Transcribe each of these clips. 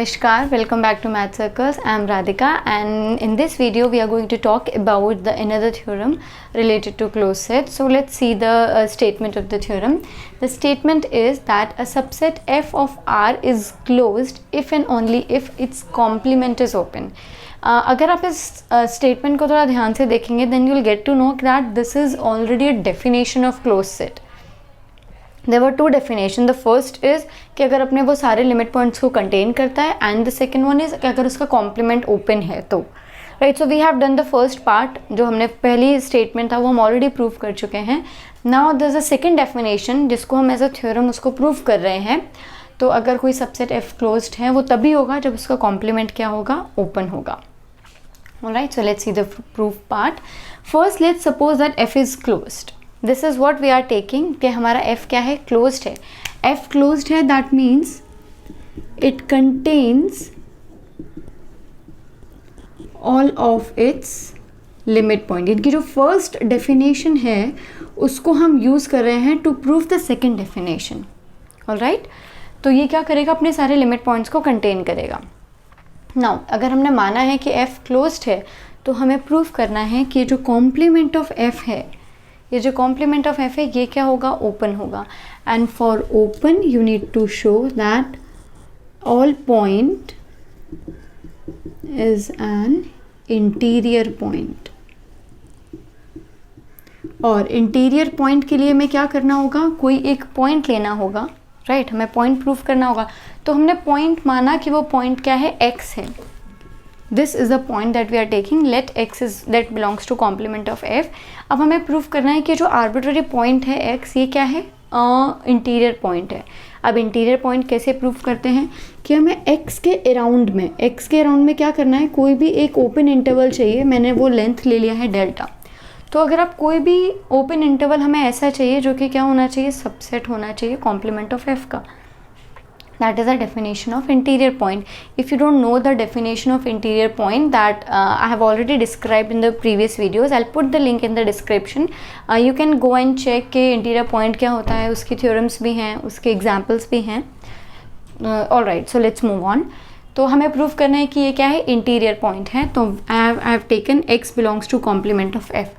Namaskar, welcome back to Math Circus. I am Radhika, and in this video we are going to talk about another theorem related to closed set. So let's see the statement of the theorem. The statement is that a subset f of R is closed if and only if its complement is open. अगर आप इस statement को थोड़ा ध्यान से देखेंगे then you will get to know that this is already a definition of closed set. There were two definition. The first is कि अगर अपने वो सारे लिमिट पॉइंट्स को कंटेन करता है, and the second one is कि अगर उसका कॉम्प्लीमेंट ओपन है तो right. So we have done the first part. जो हमने पहली स्टेटमेंट था वो हम ऑलरेडी प्रूव कर चुके हैं. Now there is a second definition जिसको हम एज अ थ्योरम उसको प्रूव कर रहे हैं. तो अगर कोई सबसेट एफ क्लोज्ड है वो तभी होगा जब उसका कॉम्प्लीमेंट क्या होगा, ओपन होगा. Alright, so let's see the proof part. First let's suppose that F is closed. This is what we are taking कि हमारा f क्या है, क्लोज्ड है. f क्लोज्ड है that means it contains all of its limit point. इनकी जो first definition है उसको हम यूज कर रहे हैं to prove the second definition. Alright, तो ये क्या करेगा, अपने सारे लिमिट पॉइंट्स को कंटेन करेगा. नाउ अगर हमने माना है कि f क्लोज्ड है तो हमें प्रूव करना है कि जो कॉम्प्लीमेंट ऑफ f है, ये जो कॉम्प्लीमेंट ऑफ f है ये क्या होगा, ओपन होगा. And for open you need to show that all point is an interior point. और इंटीरियर पॉइंट के लिए हमें क्या करना होगा, कोई एक पॉइंट लेना होगा. राइट, हमें पॉइंट प्रूव करना होगा. तो हमने पॉइंट माना कि वो पॉइंट क्या है, x है. This is the point that we are taking. Let x is that belongs to complement of f. अब हमें प्रूव करना है कि जो आर्बिट्ररी पॉइंट है x, ये क्या है, इंटीरियर पॉइंट है. अब इंटीरियर पॉइंट कैसे प्रूव करते हैं कि हमें x के अराउंड में क्या करना है, कोई भी एक ओपन इंटरवल चाहिए. मैंने वो लेंथ ले लिया है डेल्टा. तो अगर आप कोई भी ओपन इंटरवल हमें ऐसा चाहिए जो कि क्या होना चाहिए, सबसेट होना चाहिए कॉम्प्लीमेंट ऑफ f का. That is a definition of interior point. If you don't know the definition of interior point, that I have already described in the previous videos. I'll put the link in the description. You can go and check कि interior point क्या होता है, उसकी theorems भी हैं, उसके examples भी हैं. Alright, so let's move on. तो हमें प्रूव करना है कि ये क्या है, इंटीरियर पॉइंट है. तो I have taken x belongs to complement of f.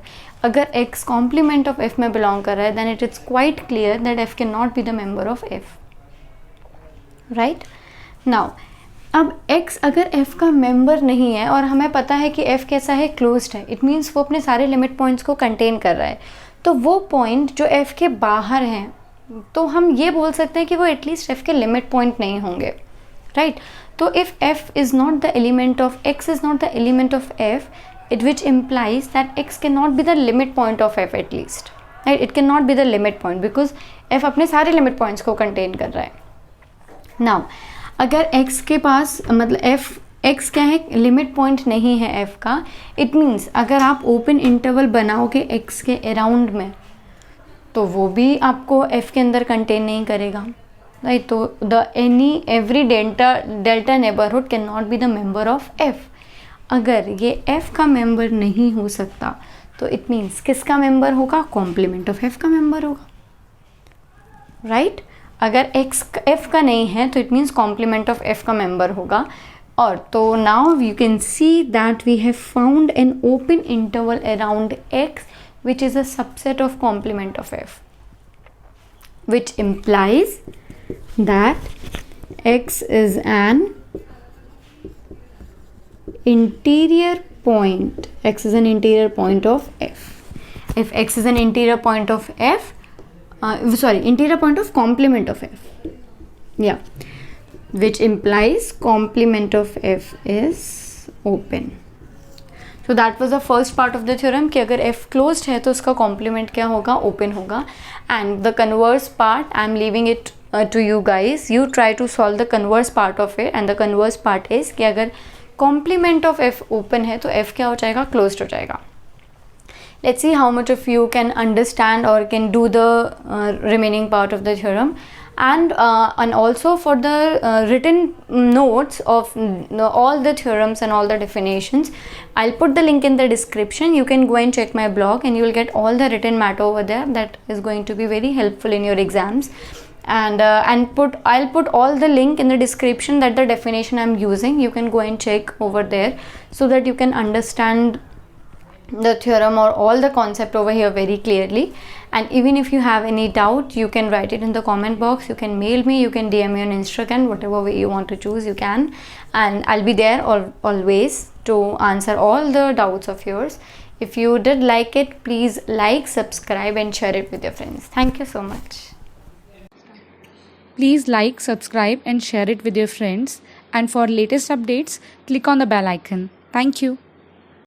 अगर x complement of f में belong कर रहा है then it is quite clear that f cannot be the member of f. Right now अब x अगर f का member नहीं है और हमें पता है कि f कैसा है, क्लोज्ड है, इट मीन्स वो अपने सारे लिमिट पॉइंट्स को कंटेन कर रहा है. तो वो पॉइंट जो f के बाहर हैं तो हम ये बोल सकते हैं कि वो एटलीस्ट f के लिमिट पॉइंट नहीं होंगे. राइट, तो if f is not the element of x is not the element of f, it which implies that x can not be the limit point of f at least. Right, it can not be the limit point because f अपने सारे limit points को contain कर रहा है. Now अगर x के पास मतलब x क्या है, लिमिट पॉइंट नहीं है f का, इट मीन्स अगर आप ओपन इंटरवल बनाओगे x के अराउंड में तो वो भी आपको f के अंदर कंटेन नहीं करेगा. राइट, तो every delta neighbourhood can not be the member of f. अगर ये f का मेंबर नहीं हो सकता तो इट मीन्स किसका मेंबर होगा, कॉम्प्लीमेंट ऑफ f का मेंबर होगा. राइट, अगर f का नहीं है तो it means complement of f का मेंबर होगा. और तो now you can see that we have found an open interval around x which is a subset of complement of f, which implies that x is an interior point. x is an interior point of f. If x is an interior point of f, interior point of complement of f, yeah, which implies complement of f is open. So that was the first part of the theorem कि अगर f closed है तो उसका complement क्या होगा, open होगा. And the converse part I am leaving it to you guys. You try to solve the converse part of it, and the converse part is कि अगर complement of f open है तो f क्या हो जाएगा, closed हो जाएगा. Let's see how much of you can understand or can do the remaining part of the theorem. And also for the written notes of all the theorems and all the definitions, I'll put the link in the description. You can go and check my blog and you will get all the written matter over there. That is going to be very helpful in your exams. and I'll put all the link in the description, that the definition I'm using, you can go and check over there so that you can understand the theorem or all the concept over here very clearly. And even if you have any doubt, you can write it in the comment box, you can mail me, you can DM me on Instagram, whatever way you want to choose you can, and I'll be there always to answer all the doubts of yours. If you did like it, please like, subscribe and share it with your friends. Thank you so much. Please like, subscribe and share it with your friends, and for latest updates click on the bell icon. Thank you.